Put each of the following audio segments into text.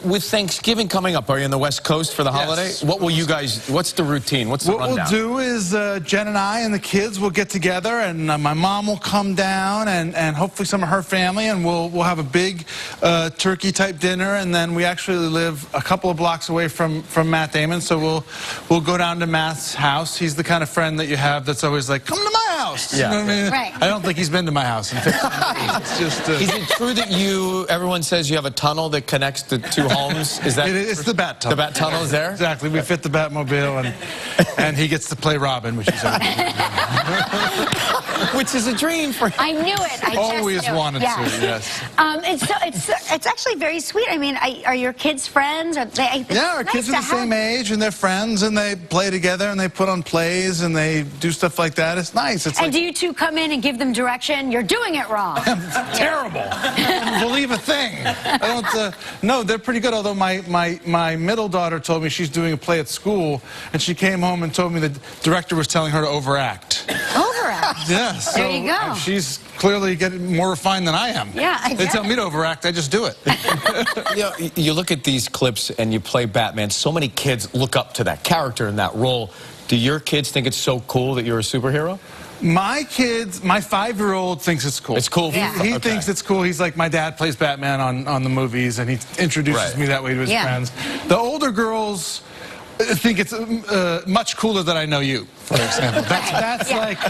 with Thanksgiving coming up, are you on the West Coast for the holiday? What will you guys, what's the routine? What's the rundown? What we'll do is Jen and I and the kids will get together, and my mom will come down, and hopefully some of her family, and we'll have a big turkey-type dinner, and then we actually live a couple of blocks away from Matt Damon, so we'll go down to Matt's house. He's the kind of friend that you have that's always like, come to my house. Yeah. You know what I mean? Right. I don't think he's been to my house in 15 years. It's just, is it true that everyone says you have a tunnel that connects the two homes? Is that it's the Bat Tunnel. The Bat Tunnel is there? Exactly. We fit the Batmobile, and he gets to play Robin, which is which is a dream for him. I knew it. I always just knew wanted it. to. Yes. It's actually very sweet. I mean, are your kids friends? Our kids are the same age, and they're friends, and they play together, and they put on plays, and they do stuff like that. It's nice. It's and do you two come in and give them direction? You're doing it wrong. Terrible. I don't believe a thing. I don't. No, they're pretty good. Although my middle daughter told me she's doing a play at school, and she came home and told me the director was telling her to overact. Overact? Yes. There you go. She's clearly getting more refined than I am. Yeah, I They tell me to overact, I just do it. You look at these clips and you play Batman. So many kids look up to that character and that role. Do your kids think it's so cool that you're a superhero? My kids, my 5-year-old thinks it's cool. It's cool? Yeah. He thinks it's cool. He's like, my dad plays Batman on the movies, and he introduces me that way to his friends. The older girls think it's much cooler that I know you, for example. That's like,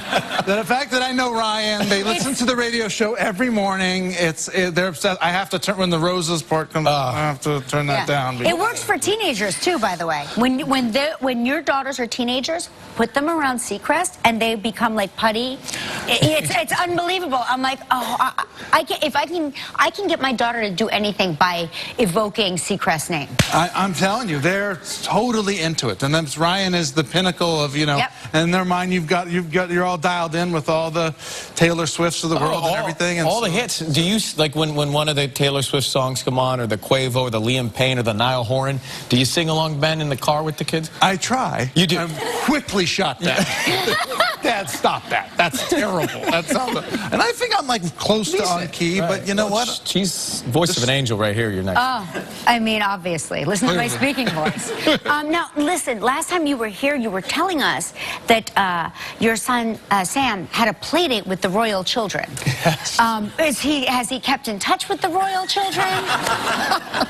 the fact that I know Ryan, they listen to the radio show every morning. They're upset. I have to turn, when the roses part comes, I have to turn that down. It works for teenagers, too, by the way. When your daughters are teenagers, put them around Seacrest, and they become like putty. It's unbelievable. I'm like, oh, I can get my daughter to do anything by evoking Seacrest's name. I'm telling you, they're totally into it. And then Ryan is the pinnacle of, and in their mind, you're all dialed in with all the Taylor Swifts of the world and everything. And all the hits. Do you, like when one of the Taylor Swift songs come on, or the Quavo, or the Liam Payne, or the Niall Horan, do you sing along, Ben, in the car with the kids? I try. You do? I'm quickly shot that. Dad, stop that. That's terrible. That's not and I think I'm like close to on key, but you know what? She's voice of an angel right here. You're next. Oh, I mean, obviously. Listen to my speaking voice. Now, listen, last time you were here, you were telling us that your son, Sam, had a play date with the royal children. Yes. Has he kept in touch with the royal children?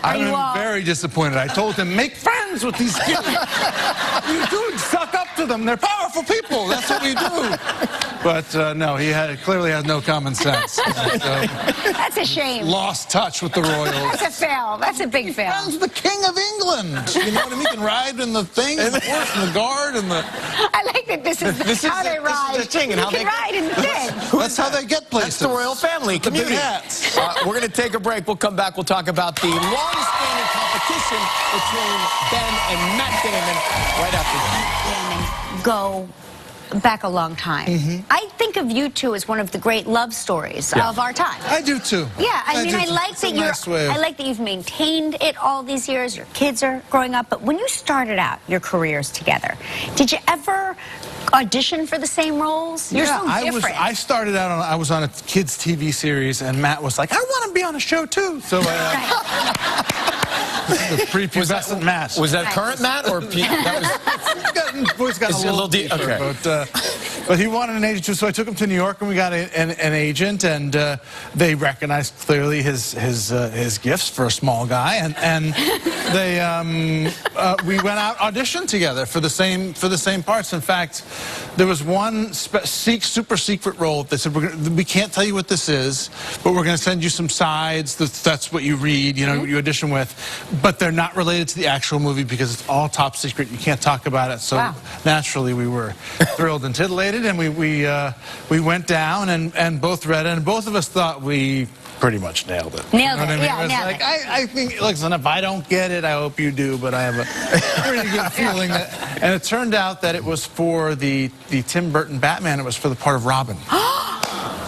I'm very disappointed. I told him, make friends with these kids. You do suck up to them. They're powerful people. That's what we do. But no, he clearly has no common sense. That's a shame. Lost touch with the royals. That's a fail. That's a big fail. He's the king of England. You know what I mean? He can ride in the thing, and the horse, and the guard, and the... I like that this is how they ride. This is the thing, and how they ride in the thing. That's how they get places. That's the royal family community. The big hats. We're going to take a break. We'll come back. We'll talk about the long-standing competition between Ben and Matt Damon right after this. Damon, go back a long time. I think of you two as one of the great love stories of our time. I do too. Yeah, I mean, I like that you've maintained it all these years. Your kids are growing up, but when you started out your careers together, did you ever audition for the same roles? You're so different. I started out I was on a kids TV series, and Matt was like, I want to be on a show too. So the prepubescent Matt. Was that current Matt, or Boy's got a little deeper, okay. But he wanted an agent too, so I took him to New York, and we got an agent, and they recognized clearly his gifts for a small guy, and they we went out auditioned together for the same parts. In fact, there was one super secret role. They said, we can't tell you what this is, but we're going to send you some sides. That's what you read, you audition with, but they're not related to the actual movie because it's all top secret. You can't talk about it. So naturally, we were thrilled and titillated, and we went down and both read it, and both of us thought we pretty much nailed it. Nailed it. I think, listen, if I don't get it, I hope you do, but I have a pretty good feeling that. And it turned out that it was for the Tim Burton Batman. It was for the part of Robin.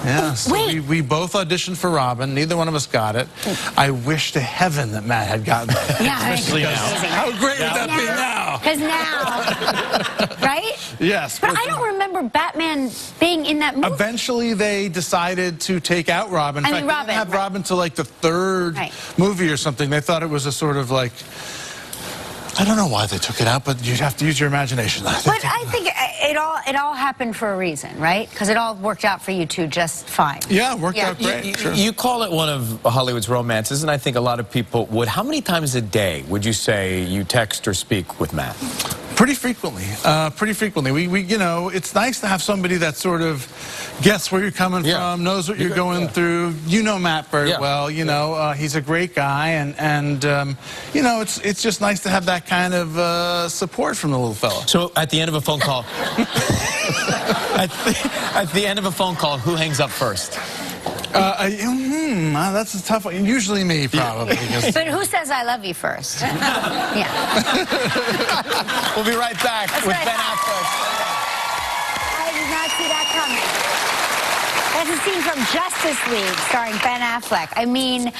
Yeah, so we both auditioned for Robin. Neither one of us got it. I wish to heaven that Matt had gotten it. Yeah, Especially now. How great would that be now? Because now, right? Yes. But I don't remember Batman being in that movie. Eventually, they decided to take out Robin. In fact, they didn't have Robin till like the third movie or something. They thought it was a sort of like, I don't know why they took it out, but you'd have to use your imagination. But I think it all happened for a reason, right? Because it all worked out for you two just fine. Yeah, it worked out great. Sure. You call it one of Hollywood's romances, and I think a lot of people would. How many times a day would you say you text or speak with Matt? Pretty frequently. Pretty frequently. We you know, it's nice to have somebody that sort of gets where you're coming from, knows what you're going through. You know Matt very well. You know, he's a great guy, and you know, it's just nice to have that kind of support from the little fella. So at the end of a phone call, at the end of a phone call, who hangs up first? That's a tough one. Usually me, probably. But who says I love you first? Yeah. We'll be right back with Ben Affleck. I did not see that coming. That's a scene from Justice League starring Ben Affleck. I mean,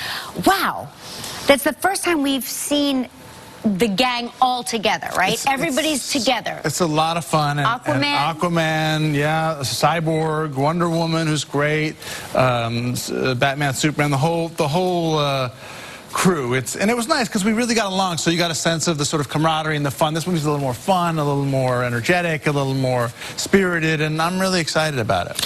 wow. That's the first time we've seen the gang all together, right? Everybody's together. It's a lot of fun. And Aquaman, yeah, Cyborg, Wonder Woman, who's great, Batman, Superman, the whole crew. And it was nice because we really got along. So you got a sense of the sort of camaraderie and the fun. This movie's a little more fun, a little more energetic, a little more spirited, and I'm really excited about it.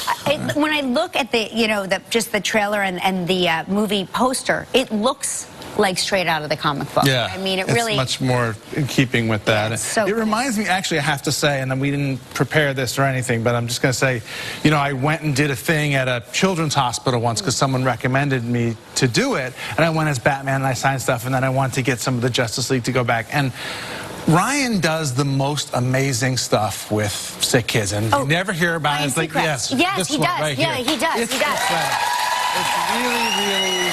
When I look at the, you know, just the trailer and the movie poster, it looks like straight out of the comic book. Yeah, I mean, it's really much more in keeping with that. So it reminds me, actually, I have to say, and we didn't prepare this or anything, but I'm just going to say, you know, I went and did a thing at a children's hospital once because someone recommended me to do it, and I went as Batman and I signed stuff, and then I wanted to get some of the Justice League to go back. And Ryan does the most amazing stuff with sick kids, and you never hear about it. It's like, yes, he does. Right yeah, he does. It's really, really.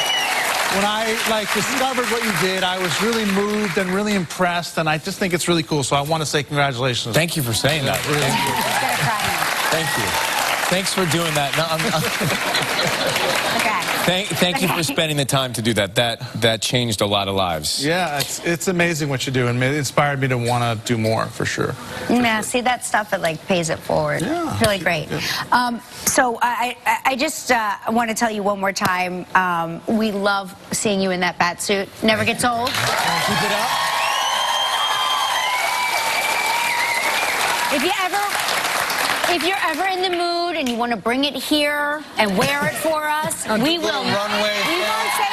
When I discovered what you did, I was really moved and really impressed, and I just think it's really cool. So I want to say congratulations. Thank you for saying that. Really. Thank you. Thanks for doing that. No, thank you for spending the time to do that. That changed a lot of lives. Yeah, it's amazing what you do, and it inspired me to want to do more, for sure. Yeah, see that stuff, it like pays it forward. Yeah. Really great. Yeah. So I just want to tell you one more time, we love seeing you in that bat suit. Never gets old. Keep it up. If you're ever in the mood and you want to bring it here and wear it for us, we will. Runway. We won't say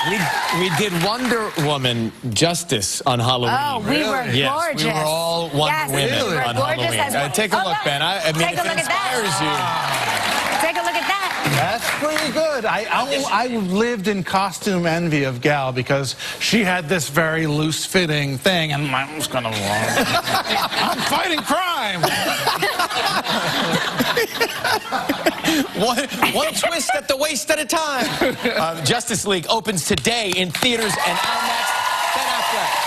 no. We did Wonder Woman Justice on Halloween. Oh, we were gorgeous. Yes, we were all Wonder Women we were on gorgeous Halloween. Take a look, Ben. I mean, take a look it inspires you. Take a look at that. That's pretty good. I lived in costume envy of Gal because she had this very loose-fitting thing, and mine was kind of long. I'm fighting crime. one twist at the waist at a time. Justice League opens today in theaters and IMAX. Ben Affleck.